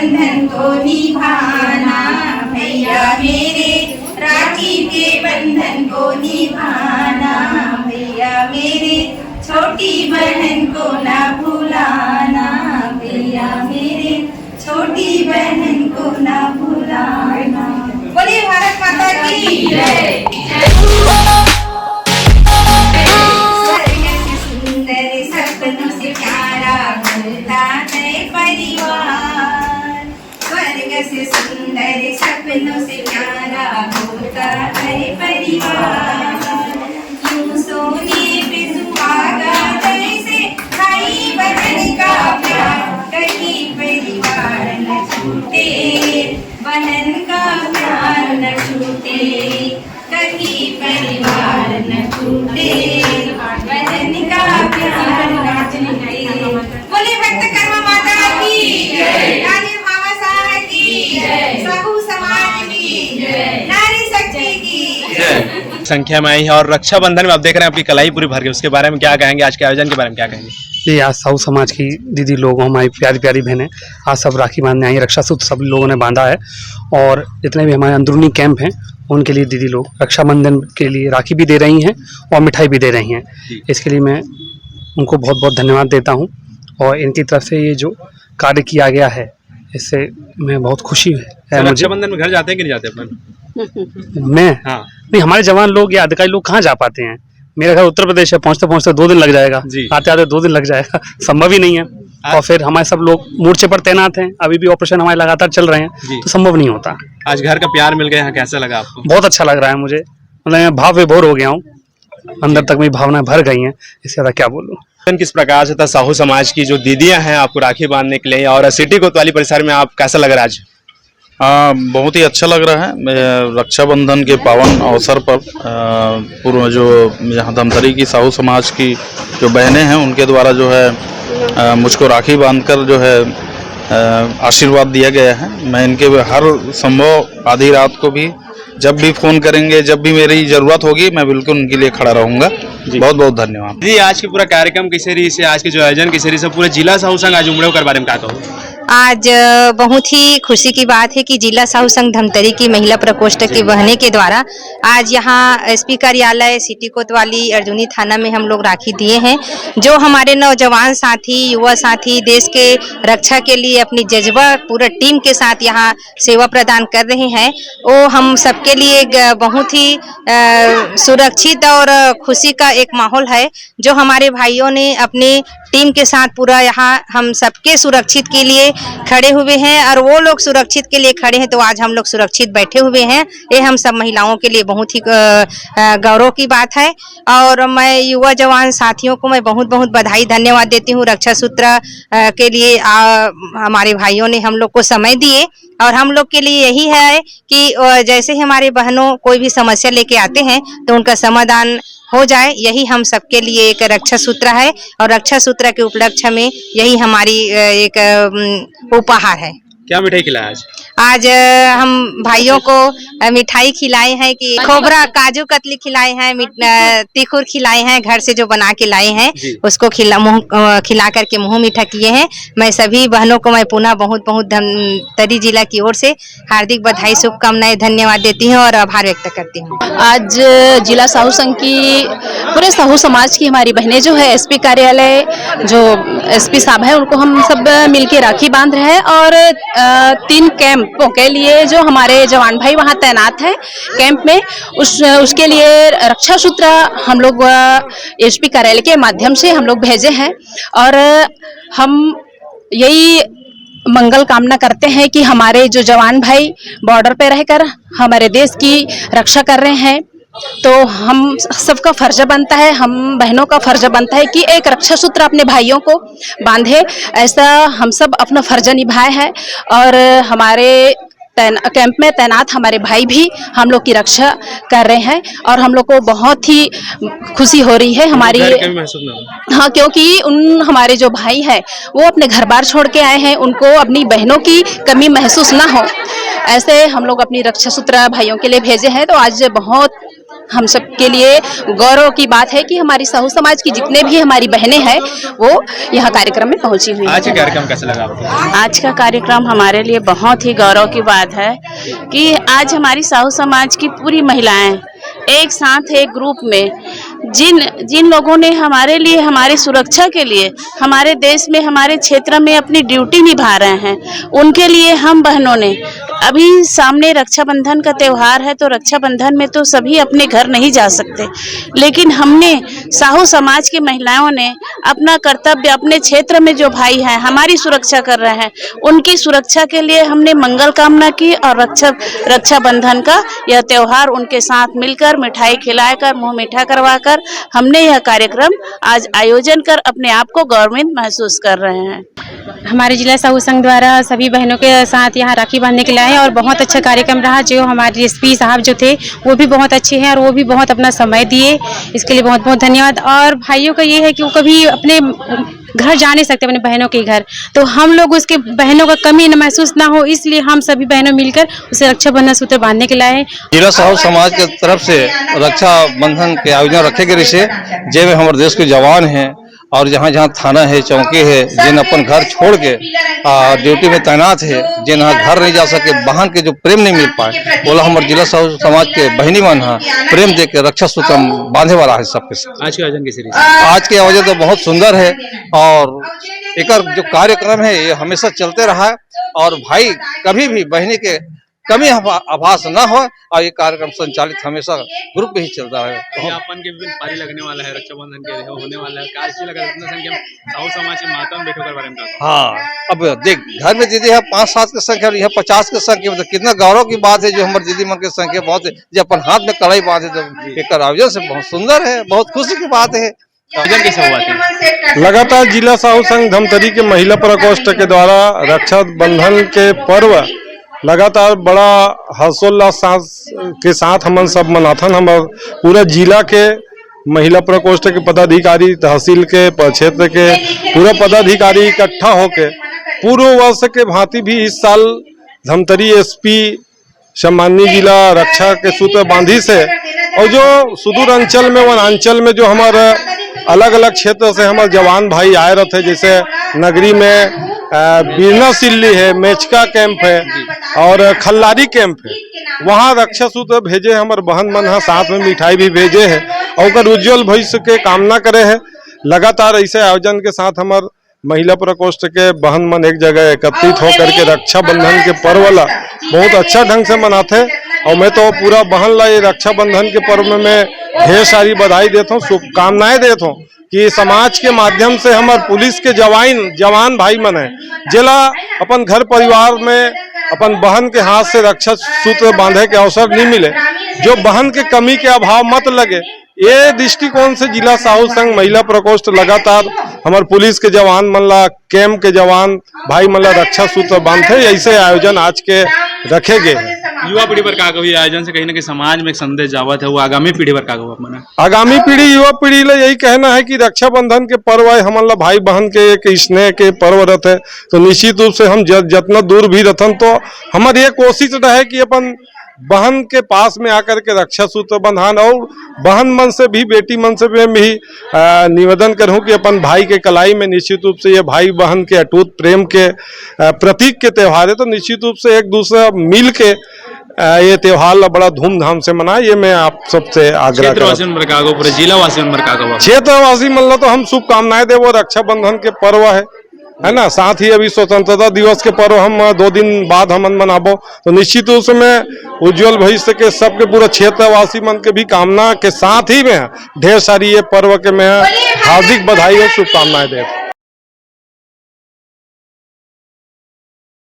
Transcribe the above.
बंधन को निभाना, भैया मेरे राखी के बंधन को निभाना, भैया मेरे छोटी बहन को ना भुलाना, भैया मेरे छोटी बहन को ना भुलाना। बोलिए भारत माता की जय। सुंदर सपनों से प्यारा होता है परिवार, स्वर्ग से सुंदर सपनों से प्यारा होता है परिवार। यूं सोने पे सुहागा जैसे भाई बहन का प्यार, कहीं परिवार न छूटे, बहन का प्यार न छूटे, कहीं परिवार न छूटे, बहन का प्यार न छूटे। बोले भक्त कर्मा माता की जय, नारी भावा साहब की जय, सहु समाज की जय, नारी शक्ति की जय। संख्या में आई है और रक्षाबंधन में आप देख रहे हैं आपकी कलाई पूरी भर गई, उसके बारे में क्या कहेंगे? आज के आयोजन के बारे में क्या कहेंगे? ये आज साहू समाज की दीदी लोग, हमारी प्यारी प्यारी बहनें आज सब राखी बांधने आई। रक्षा सूत्र सब लोगों ने बांधा है और जितने भी हमारे अंदरूनी कैंप हैं उनके लिए दीदी लोग रक्षाबंधन के लिए राखी भी दे रही हैं और मिठाई भी दे रही हैं। इसके लिए मैं उनको बहुत बहुत धन्यवाद देता हूँ और इनकी तरफ से ये जो कार्य किया गया है इससे मैं बहुत खुशी है। मुझे रक्षाबंधन में घर जाते हैं कि नहीं जाते अपन? मैं हाँ। नहीं, हमारे जवान लोग या अधिकारी लोग कहाँ जा पाते हैं। मेरा घर उत्तर प्रदेश है, पहुँचते पहुँचते 2 दिन लग जाएगा, आते आते 2 दिन लग जाएगा, संभव ही नहीं है। और फिर हमारे सब लोग मोर्चे पर तैनात हैं, अभी भी ऑपरेशन हमारे लगातार चल रहे हैं, तो संभव नहीं होता। आज घर का प्यार मिल गया है, कैसा लगा आपको? बहुत अच्छा लग रहा है मुझे, मतलब मैं भाव विभोर हो गया हूँ, अंदर तक मेरी भावनाएं भर गई हैं, इससे ज्यादा क्या बोलूं। किस प्रकार से था साहू समाज की जो दीदियां हैं आपको राखी बांधने के लिए, और सिटी कोतवाली परिसर में आप कैसा लग रहा है आज? बहुत ही अच्छा लग रहा है। रक्षाबंधन के पावन अवसर पर पूर्व जो यहाँ धमतरी की साहू समाज की जो बहनें हैं उनके द्वारा जो है मुझको राखी बांधकर जो है आशीर्वाद दिया गया है। मैं इनके हर संभव आधी रात को भी जब भी फोन करेंगे, जब भी मेरी जरूरत होगी, मैं बिल्कुल उनके लिए खड़ा रहूंगा। बहुत बहुत धन्यवाद जी। आज के पूरा कार्यक्रम किस तरीके से, आज के जो आयोजन किस तरीके से पूरे जिला साहू संघ आज उमड़े के बारे में क्या कहो? आज बहुत ही खुशी की बात है कि जिला साहू संघ धमतरी की महिला प्रकोष्ठ की बहनें के द्वारा आज यहाँ एसपी कार्यालय सिटी कोतवाली अर्जुनी थाना में हम लोग राखी दिए हैं। जो हमारे नौजवान साथी, युवा साथी देश के रक्षा के लिए अपनी जज्बा पूरा टीम के साथ यहाँ सेवा प्रदान कर रहे हैं, वो हम सबके लिए बहुत ही सुरक्षित और खुशी का एक माहौल है। जो हमारे भाइयों ने अपने टीम के साथ पूरा यहाँ हम सबके सुरक्षित के लिए खड़े हुए हैं और वो लोग सुरक्षित के लिए खड़े हैं, तो आज हम लोग सुरक्षित बैठे हुए हैं। ये हम सब महिलाओं के लिए बहुत ही गौरव की बात है। और मैं युवा जवान साथियों को मैं बहुत बहुत बधाई धन्यवाद देती हूँ। रक्षा सूत्र के लिए हमारे भाइयों ने हम लोग को समय दिए और हम लोग के लिए यही है कि जैसे ही हमारे बहनों कोई भी समस्या लेके आते हैं तो उनका समाधान हो जाए, यही हम सबके लिए एक रक्षा सूत्र है। और रक्षा सूत्र के उपलक्ष्य में यही हमारी एक उपहार है। क्या मिठाई खिलाया आज? आज हम भाइयों को मिठाई खिलाए हैं कि खोबरा काजू कतली खिलाए हैं, तिखुर खिलाए हैं, घर से जो बना के लाए हैं उसको खिला करके मुंह मीठा किए हैं। मैं सभी बहनों को मैं पुनः बहुत बहुत धमतरी जिला की ओर से हार्दिक बधाई, शुभकामनाएं, धन्यवाद देती हूँ और आभार व्यक्त करती हूँ। आज जिला साहू संघ की पूरे साहू समाज की हमारी बहनें जो है एसपी कार्यालय जो एसपी साहब है उनको हम सब मिलके राखी बांध रहे हैं और 3 कैंपों के लिए जो हमारे जवान भाई वहाँ तैनात हैं कैंप में, उसके लिए रक्षा सूत्र हम लोग एसपी कार्यालय के माध्यम से हम लोग भेजे हैं। और हम यही मंगल कामना करते हैं कि हमारे जो जवान भाई बॉर्डर पे रहकर हमारे देश की रक्षा कर रहे हैं, तो हम सबका फर्ज बनता है, हम बहनों का फर्ज बनता है कि एक रक्षा सूत्र अपने भाइयों को बांधे। ऐसा हम सब अपना फर्ज निभाए हैं और हमारे कैंप में तैनात हमारे भाई भी हम लोग की रक्षा कर रहे हैं और हम लोग को बहुत ही खुशी हो रही है हमारी। हाँ, क्योंकि हमारे जो भाई हैं वो अपने घर बार छोड़ के आए हैं, उनको अपनी बहनों की कमी महसूस ना हो, ऐसे हम लोग अपनी रक्षा सूत्र भाइयों के लिए भेजे हैं। तो आज बहुत हम सब के लिए गौरव की बात है कि हमारी साहू समाज की जितने भी हमारी बहनें हैं वो यहाँ कार्यक्रम में पहुंची हुई आज का कार्यक्रम कैसा लगा आपको? आज का कार्यक्रम हमारे लिए बहुत ही गौरव की बात है कि आज हमारी साहू समाज की पूरी महिलाएं एक साथ एक ग्रुप में जिन लोगों ने हमारे लिए, हमारी सुरक्षा के लिए, हमारे देश में, हमारे क्षेत्र में अपनी ड्यूटी निभा रहे हैं, उनके लिए हम बहनों ने अभी सामने रक्षाबंधन का त्यौहार है, तो रक्षाबंधन में तो सभी अपने घर नहीं जा सकते, लेकिन हमने साहू समाज की महिलाओं ने अपना कर्तव्य, अपने क्षेत्र में जो भाई हैं हमारी सुरक्षा कर रहे हैं, उनकी सुरक्षा के लिए हमने मंगल कामना की और रक्षाबंधन का यह त्यौहार उनके साथ मिलकर, मिठाई खिलाकर, मुंह मीठा करवाकर हमने यह कार्यक्रम आज आयोजन कर अपने आप को गौरवान्वित महसूस कर रहे हैं। हमारे जिला साहू संघ द्वारा सभी बहनों के साथ यहाँ राखी बांधने के लिए आए और बहुत अच्छा कार्यक्रम रहा। जो हमारे एसपी साहब जो थे वो भी बहुत अच्छे हैं और वो भी बहुत अपना समय दिए, इसके लिए बहुत बहुत धन्यवाद। और भाइयों का ये है कि वो कभी अपने घर जा नहीं सकते, अपने बहनों के घर, तो हम लोग उसके बहनों का कमी महसूस ना हो, इसलिए हम सभी बहनों मिलकर उसे रक्षाबंधन सूत्र बांधने के लिए जिला साहू समाज के तरफ से रक्षाबंधन के आयोजन रखे गए से जे हमारे देश के जवान हैं और जहाँ जहाँ थाना है, चौकी है, जिन अपन घर छोड़ के ड्यूटी में तैनात है, जिन घर नहीं जा सके, बहन के जो प्रेम नहीं मिल पाए, बोला हमारे जिला साहू समाज के बहनी मन प्रेम दे के रक्षा सूत्र बांधे वाला है सबके साथ। आज के आयोजन कैसे? आज के आयोजन तो बहुत सुंदर है और एक जो कार्यक्रम है ये हमेशा चलते रहा है और भाई कभी भी बहनी के कमी आभास न हो और ये कार्यक्रम संचालित हमेशा ग्रुप में ही चलता है। अपन के विभिन्न पारी लगने वाला है, रक्षाबंधन के होने वाला है, क्या लगा इतना संख्या साहू समाज के माता में बैठो कर बारे में? हाँ, अब देख घर में दीदी है 5-7 की संख्या, यह 50 की संख्या, मतलब कितना गौरव की बात है जो हमारे दीदी मन की संख्या बहुत है, जो अपन हाथ में कड़ाई बांधे तो एक आयोजन से बहुत सुंदर है, बहुत खुशी की बात है। लगातार जिला साहू संघ धमतरी के महिला प्रकोष्ठ के द्वारा रक्षाबंधन के पर्व लगातार बड़ा हर्षोल्लास के साथ हम सब मनाथन। हम पूरा जिला के महिला प्रकोष्ठ के पदाधिकारी, तहसील के क्षेत्र के पूरा पदाधिकारी इकट्ठा होके पूर्व वर्ष के भांति भी इस साल धमतरी एसपी सम्माननीय जिला रक्षा के सूत्र बांधी से और जो सुदूर अंचल में, वनांचल में जो हमारे अलग अलग क्षेत्र से हमारे जवान भाई आए रहे थे, जैसे नगरी में बीरना सिल्ली है, मेचका कैंप है और खल्लारी कैंप है, वहाँ रक्षा सूत्र भेजे हमारे बहन मन साथ में मिठाई भी भेजे है और उज्जवल भविष्य के कामना करे है। लगातार ऐसे आयोजन के साथ हमारे महिला प्रकोष्ठ के बहन मन एक जगह एकत्रित होकर के रक्षाबंधन के पर्व ला बहुत अच्छा ढंग से मनाते और मैं तो पूरा बहन ला ये रक्षाबंधन के पर्व में मैं ढेर सारी बधाई देता हूँ, शुभकामनाएं देता हूँ कि समाज के माध्यम से हमारे पुलिस के जवान भाई मन है जिला अपन घर परिवार में अपन बहन के हाथ से रक्षा सूत्र बांधे के अवसर नहीं मिले, जो बहन के कमी के अभाव मत लगे, ये दृष्टिकोण से जिला साहू संघ महिला प्रकोष्ठ लगातार हमारे पुलिस के जवान मनला, कैंप के जवान भाई मनला रक्षा सूत्र बांधते, ऐसे आयोजन आज के रखे गए। युवा पीढ़ी पर का कभी आयोजन से कहीं ना कहीं समाज में एक संदेश जावत है, वो आगामी पीढ़ी पर का मना? आगामी पीढ़ी, युवा पीढ़ी ला यही कहना है कि रक्षाबंधन के पर्व है हमारा भाई बहन के एक स्नेह के पर्व रहते, तो निश्चित रूप से हम जितना दूर भी रहन तो हमारी ये कोशिश रहे कि अपन बहन के पास में आकर के रक्षा सूत्र बंधान और बहन मन से भी, बेटी मन से भी निवेदन करूं कि अपन भाई के कलाई में निश्चित रूप से ये भाई बहन के अटूट प्रेम के प्रतीक के त्यौहार है, तो निश्चित रूप से एक दूसरा मिल के ये त्यौहार बड़ा धूमधाम से मनाए, ये मैं आप सबसे आग्रह क्षेत्रवासी मन तो हम शुभकामनाएं दे। वो रक्षाबंधन के पर्व है ना, साथ ही अभी स्वतंत्रता दिवस के पर्व हम 2 दिन बाद हम मनाबो, तो निश्चित रूप से मैं उज्जवल भविष्य के सबके पूरा क्षेत्रवासी मन के भी कामना के साथ ही में ढेर सारी ये पर्व के मैं हार्दिक बधाई और शुभकामनाएं देता हूँ।